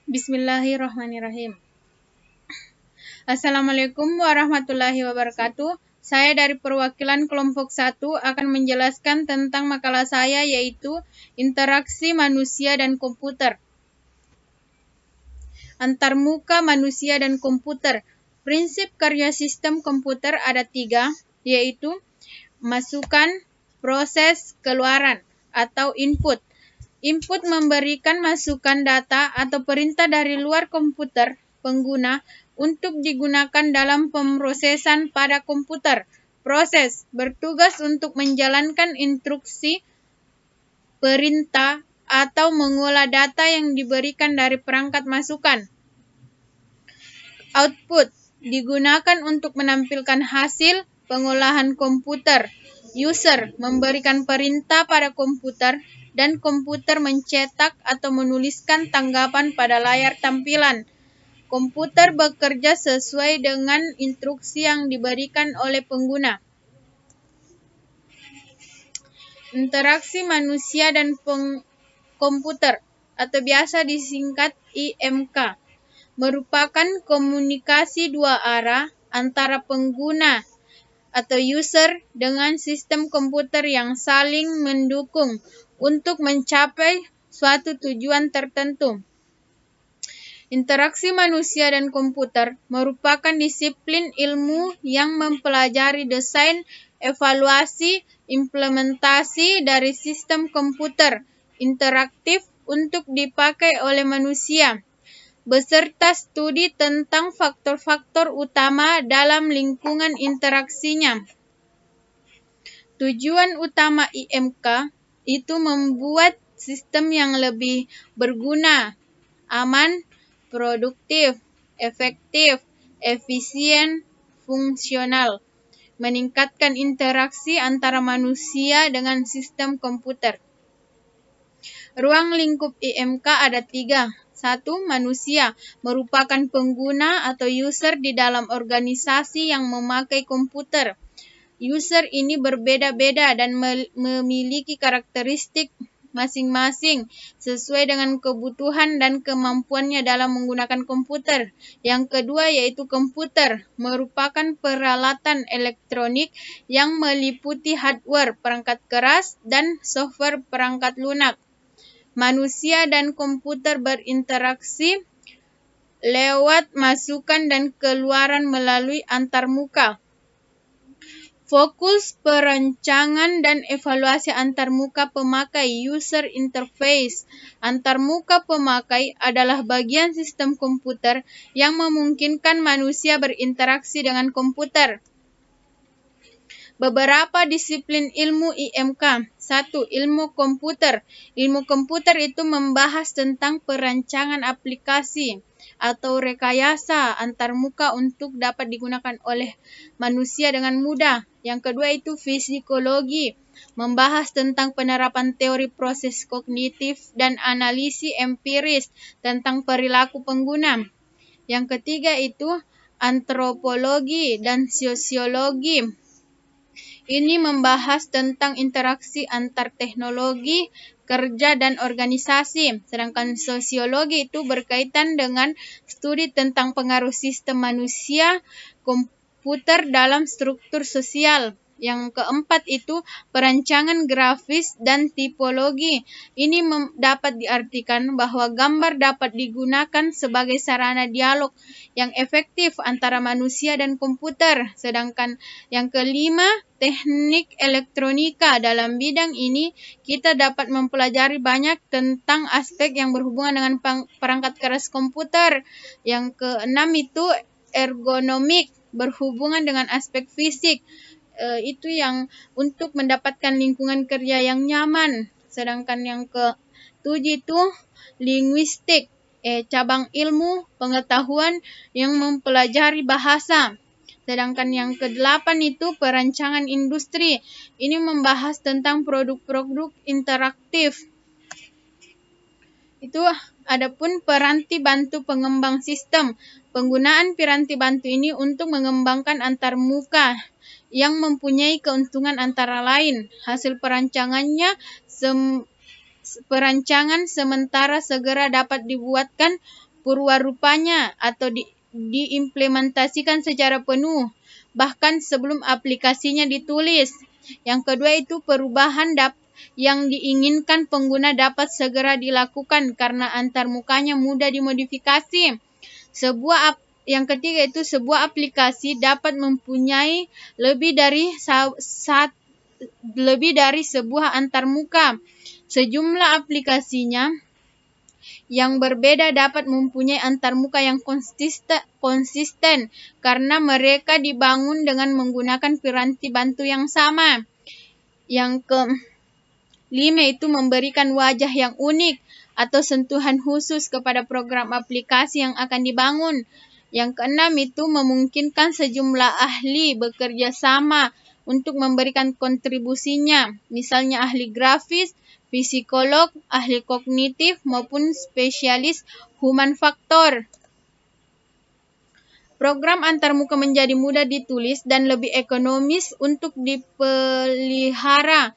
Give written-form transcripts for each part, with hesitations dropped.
Bismillahirrahmanirrahim. Assalamualaikum warahmatullahi wabarakatuh. Saya dari perwakilan kelompok 1 akan menjelaskan tentang makalah saya, yaitu interaksi manusia dan komputer. Antarmuka manusia dan komputer. Prinsip kerja sistem komputer ada 3, yaitu masukan, proses, keluaran atau input. Input memberikan masukan data atau perintah dari luar komputer pengguna untuk digunakan dalam pemrosesan pada komputer. Proses bertugas untuk menjalankan instruksi, perintah, atau mengolah data yang diberikan dari perangkat masukan. Output digunakan untuk menampilkan hasil pengolahan komputer. User memberikan perintah pada komputer dan komputer mencetak atau menuliskan tanggapan pada layar tampilan. Komputer bekerja sesuai dengan instruksi yang diberikan oleh pengguna. Interaksi manusia dan komputer atau biasa disingkat IMK merupakan komunikasi dua arah antara pengguna atau user dengan sistem komputer yang saling mendukung untuk mencapai suatu tujuan tertentu. Interaksi manusia dan komputer merupakan disiplin ilmu yang mempelajari desain, evaluasi, implementasi dari sistem komputer interaktif untuk dipakai oleh manusia, beserta studi tentang faktor-faktor utama dalam lingkungan interaksinya. Tujuan utama IMK itu membuat sistem yang lebih berguna, aman, produktif, efektif, efisien, fungsional, meningkatkan interaksi antara manusia dengan sistem komputer. Ruang lingkup IMK ada 3. 1. Manusia merupakan pengguna atau user di dalam organisasi yang memakai komputer. User ini berbeda-beda dan memiliki karakteristik masing-masing sesuai dengan kebutuhan dan kemampuannya dalam menggunakan komputer. Yang kedua yaitu komputer merupakan peralatan elektronik yang meliputi hardware, perangkat keras, dan software perangkat lunak. Manusia dan komputer berinteraksi lewat masukan dan keluaran melalui antarmuka. Fokus perancangan dan evaluasi antarmuka pemakai user interface. Antarmuka pemakai adalah bagian sistem komputer yang memungkinkan manusia berinteraksi dengan komputer. Beberapa disiplin ilmu IMK. 1. Ilmu komputer. Ilmu komputer itu membahas tentang perancangan aplikasi atau rekayasa antarmuka untuk dapat digunakan oleh manusia dengan mudah. Yang kedua itu fisikologi, membahas tentang penerapan teori proses kognitif dan analisis empiris tentang perilaku pengguna. Yang ketiga itu antropologi dan sosiologi. Ini membahas tentang interaksi antar teknologi, kerja, dan organisasi. Sedangkan sosiologi itu berkaitan dengan studi tentang pengaruh sistem manusia, komputer dalam struktur sosial. Yang keempat itu perancangan grafis dan tipologi. Ini dapat diartikan bahwa gambar dapat digunakan sebagai sarana dialog yang efektif antara manusia dan komputer. Sedangkan yang kelima, teknik elektronika. Dalam bidang ini kita dapat mempelajari banyak tentang aspek yang berhubungan dengan perangkat keras komputer. Yang keenam itu ergonomik, berhubungan dengan aspek fisik. Itu yang untuk mendapatkan lingkungan kerja yang nyaman. Sedangkan yang ke-7 itu linguistik, cabang ilmu pengetahuan yang mempelajari bahasa. Sedangkan yang ke-8 itu perancangan industri. Ini membahas tentang produk-produk interaktif. Itu adapun piranti bantu pengembang sistem. Penggunaan piranti bantu ini untuk mengembangkan antarmuka yang mempunyai keuntungan antara lain. Hasil perancangan sementara segera dapat dibuatkan purwarupanya atau diimplementasikan secara penuh, bahkan sebelum aplikasinya ditulis. Yang kedua itu perubahan yang diinginkan pengguna dapat segera dilakukan karena antarmukanya mudah dimodifikasi. Yang ketiga itu sebuah aplikasi dapat mempunyai lebih dari sebuah antarmuka. Sejumlah aplikasinya yang berbeda dapat mempunyai antarmuka yang konsisten karena mereka dibangun dengan menggunakan piranti bantu yang sama. Yang kelima itu memberikan wajah yang unik atau sentuhan khusus kepada program aplikasi yang akan dibangun. Yang keenam itu memungkinkan sejumlah ahli bekerja sama untuk memberikan kontribusinya, misalnya ahli grafis, psikolog, ahli kognitif, maupun spesialis human faktor. Program antarmuka menjadi mudah ditulis dan lebih ekonomis untuk dipelihara.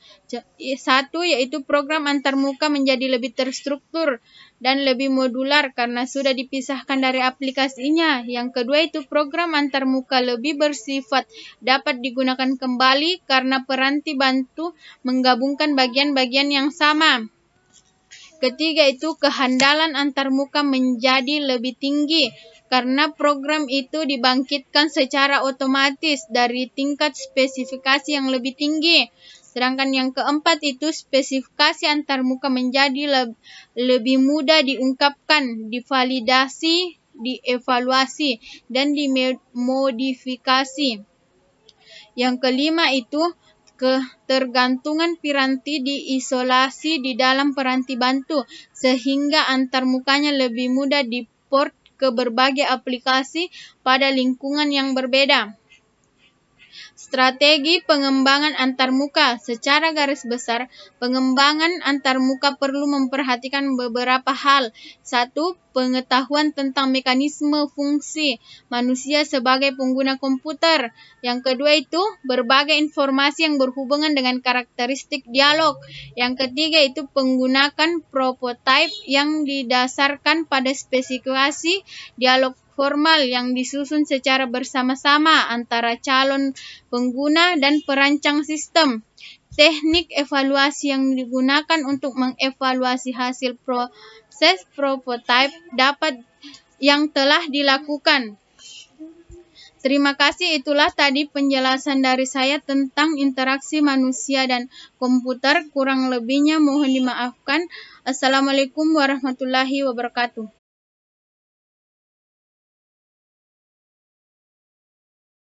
Satu, yaitu program antarmuka menjadi lebih terstruktur dan lebih modular karena sudah dipisahkan dari aplikasinya. Yang kedua itu program antarmuka lebih bersifat dapat digunakan kembali karena piranti bantu menggabungkan bagian-bagian yang sama. Ketiga itu kehandalan antarmuka menjadi lebih tinggi karena program itu dibangkitkan secara otomatis dari tingkat spesifikasi yang lebih tinggi. Sedangkan yang keempat itu spesifikasi antarmuka menjadi lebih mudah diungkapkan, divalidasi, dievaluasi, dan dimodifikasi. Yang kelima itu ketergantungan piranti diisolasi di dalam piranti bantu sehingga antarmukanya lebih mudah diport ke berbagai aplikasi pada lingkungan yang berbeda. Strategi pengembangan antarmuka. Secara garis besar, pengembangan antarmuka perlu memperhatikan beberapa hal. Satu, pengetahuan tentang mekanisme fungsi manusia sebagai pengguna komputer. Yang kedua itu berbagai informasi yang berhubungan dengan karakteristik dialog. Yang ketiga itu menggunakan prototype yang didasarkan pada spesifikasi dialog formal yang disusun secara bersama-sama antara calon pengguna dan perancang sistem. Teknik evaluasi yang digunakan untuk mengevaluasi hasil proses prototype yang telah dilakukan. Terima kasih, itulah tadi penjelasan dari saya tentang interaksi manusia dan komputer. Kurang lebihnya mohon dimaafkan. Assalamualaikum warahmatullahi wabarakatuh.